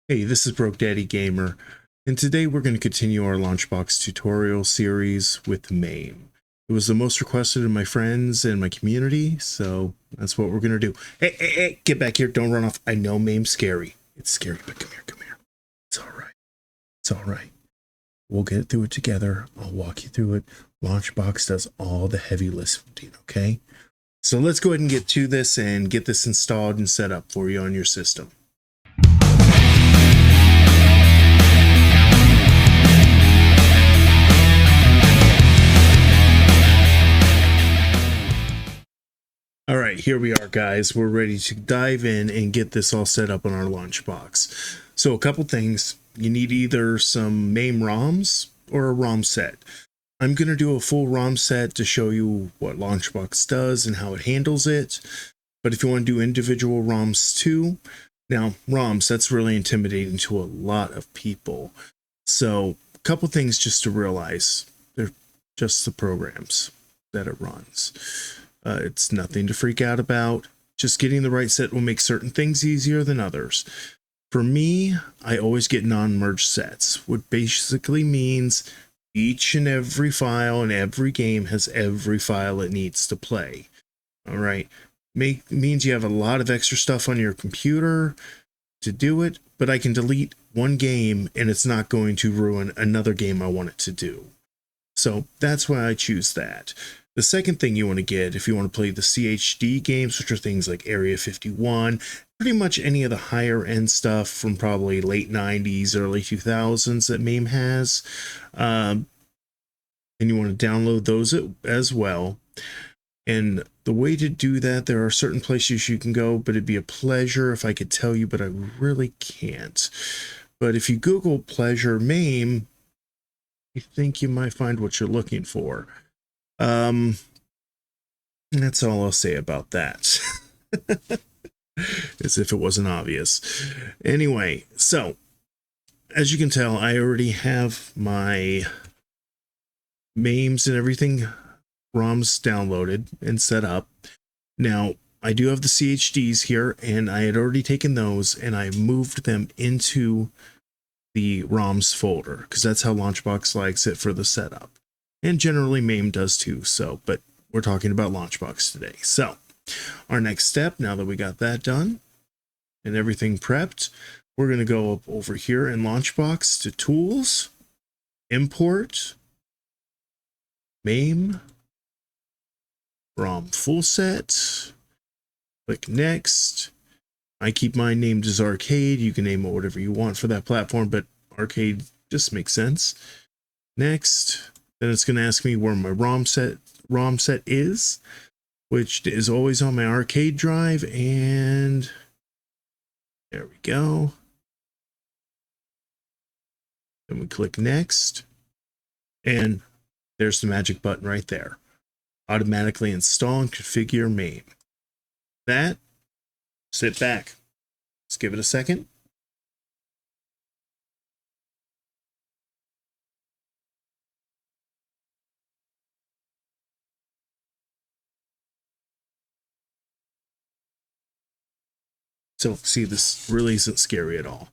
Hey, this is Broke Daddy Gamer, and today we're going to continue our Launchbox tutorial series with MAME. It was the most requested of my friends and my community, so that's what we're going to do. Hey, get back here, don't run off. I know MAME's scary. It's scary, but come here. It's alright. It's alright. We'll get through it together. I'll walk you through it. Launchbox does all the heavy lifting, okay? So let's go ahead and get to this and get this installed and set up for you on your system. All right, here we are, guys. We're ready to dive in and get this all set up on our Launchbox. So a couple things. You need either some MAME ROMs or a ROM set. I'm going to do a full ROM set to show you what Launchbox does and how it handles it. But if you want to do individual ROMs too, now ROMs, that's really intimidating to a lot of people. So a couple things just to realize. They're just the programs that it runs. It's nothing to freak out about. Just getting the right set will make certain things easier than others. For me, I always get non-merged sets, which basically means each and every file in every game has every file it needs to play. All right, means you have a lot of extra stuff on your computer to do it, but I can delete one game and it's not going to ruin another game I want it to do. So that's why I choose that. The second thing you want to get if you want to play the CHD games, which are things like Area 51, pretty much any of the higher end stuff from probably late 90s, early 2000s that MAME has. And you want to download those as well. And the way to do that, there are certain places you can go, but it'd be a pleasure if I could tell you, but I really can't. But if you Google Pleasure MAME, I think you might find what you're looking for. That's all I'll say about that. As if it wasn't obvious. Anyway, so as you can tell, I already have my MAMEs and everything ROMs downloaded and set up. Now, I do have the CHDs here, and I had already taken those and I moved them into the ROMs folder because that's how Launchbox likes it for the setup. And generally MAME does too, so, but we're talking about Launchbox today. So our next step, now that we got that done and everything prepped, we're going to go up over here in Launchbox to Tools, Import, MAME, ROM full set, click Next. I keep mine named as Arcade. You can name it whatever you want for that platform, but Arcade just makes sense. Next. Then it's going to ask me where my ROM set is, which is always on my arcade drive, and there we go. Then we click Next, and there's the magic button right there. Automatically install and configure MAME. That, sit back. Let's give it a second. So see, this really isn't scary at all.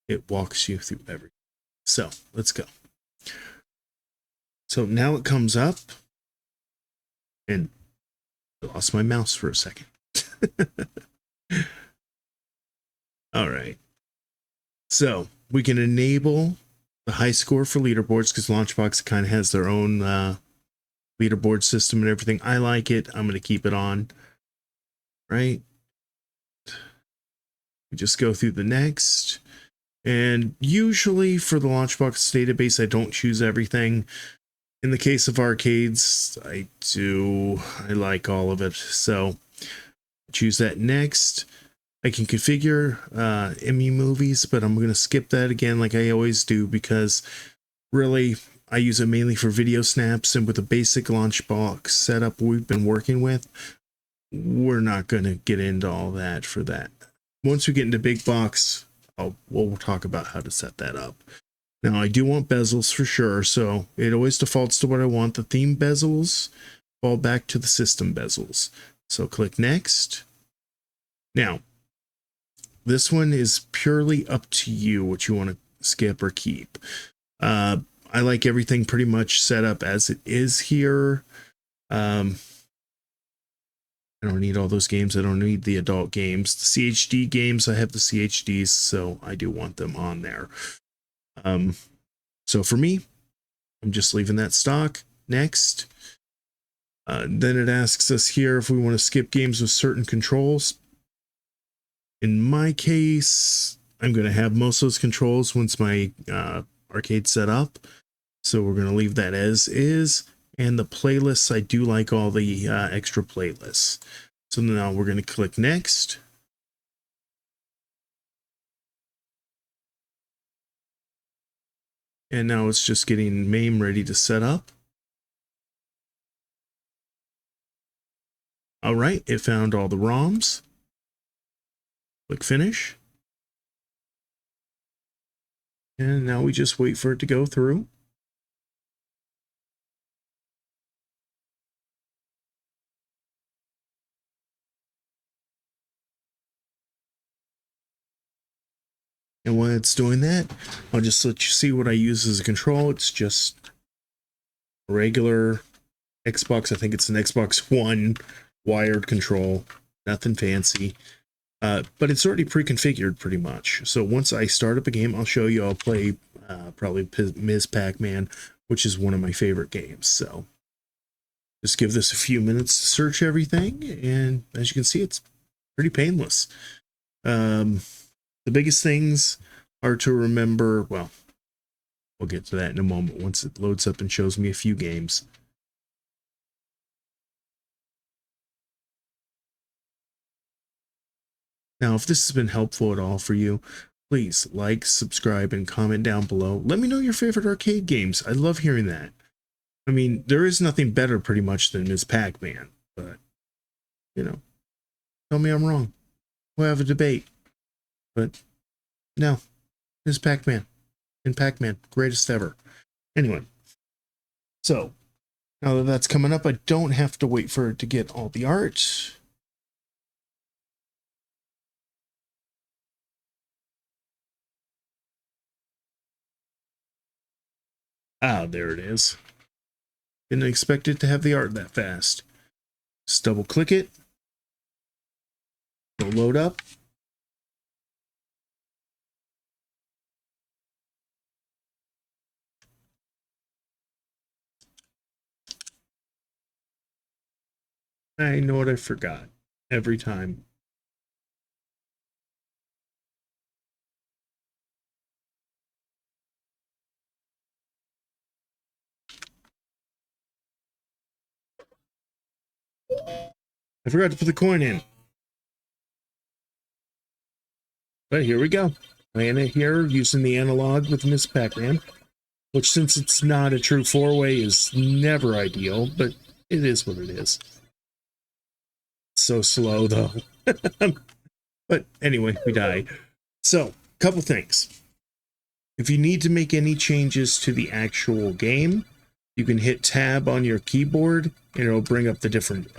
It walks you through everything. So let's go. So now it comes up, and I lost my mouse for a second. All right. So we can enable the high score for leaderboards because Launchbox kind of has their own leaderboard system and everything. I like it. I'm going to keep it on. Right. We just go through the next. And usually for the Launchbox database, I don't choose everything. In the case of arcades, I do. I like all of it. So choose that next. I can configure ME movies, but I'm going to skip that again like I always do because really I use it mainly for video snaps, and with the basic Launchbox setup we've been working with, we're not going to get into all that for that. Once we get into big box, we'll talk about how to set that up. Now I do want bezels for sure, so it always defaults to what I want. The theme bezels fall back to the system bezels. So click Next. Now, this one is purely up to you what you want to skip or keep. I like everything pretty much set up as it is here. I don't need all those games. I don't need the adult games. The CHD games, I have the CHDs, so I do want them on there. So for me, I'm just leaving that stock. Next. Then it asks us here if we want to skip games with certain controls. In my case, I'm going to have most of those controls once my arcade set up. So we're going to leave that as is. And the playlists, I do like all the extra playlists. So now we're going to click next. And now it's just getting MAME ready to set up. All right, it found all the ROMs. Click finish. And now we just wait for it to go through. And when it's doing that, I'll just let you see what I use as a control. It's just a regular Xbox. I think it's an Xbox One wired control. Nothing fancy. But it's already pre-configured pretty much. So once I start up a game, I'll show you. I'll play probably Ms. Pac-Man, which is one of my favorite games. So just give this a few minutes to search everything. And as you can see, it's pretty painless. The biggest things are to remember, well, we'll get to that in a moment once it loads up and shows me a few games. Now, if this has been helpful at all for you, please like, subscribe, and comment down below. Let me know your favorite arcade games. I love hearing that. I mean, there is nothing better pretty much than Ms. Pac-Man, but, you know, tell me I'm wrong. We'll have a debate. But no, Ms. Pac-Man and Pac-Man, greatest ever. Anyway, so now that that's coming up, I don't have to wait for it to get all the art. Ah, there it is. Didn't expect it to have the art that fast. Just double click it. It'll load up. I know what I forgot every time. I forgot to put the coin in. But here we go. Playing it here using the analog with Miss Pac-Man, which since it's not a true four-way is never ideal, but it is what it is. So slow though. But anyway, we die. So, couple things. If you need to make any changes to the actual game, you can hit tab on your keyboard and it'll bring up the different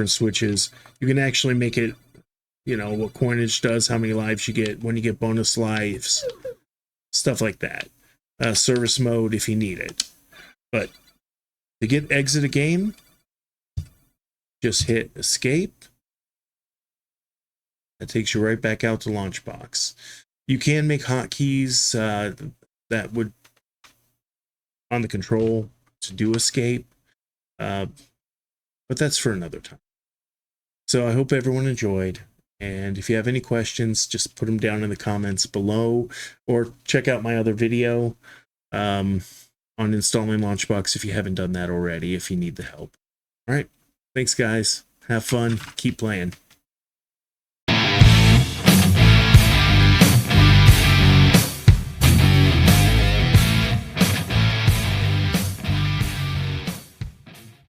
switches. You can actually make it, you know, what coinage does, how many lives you get, when you get bonus lives, stuff like that. Service mode if you need it. But to get exit a game, just hit escape. That takes you right back out to Launchbox. You can make hotkeys that would on the control to do escape, but that's for another time. So I hope everyone enjoyed, and if you have any questions, just put them down in the comments below, or check out my other video on installing Launchbox if you haven't done that already, if you need the help. All right, thanks guys, have fun, keep playing.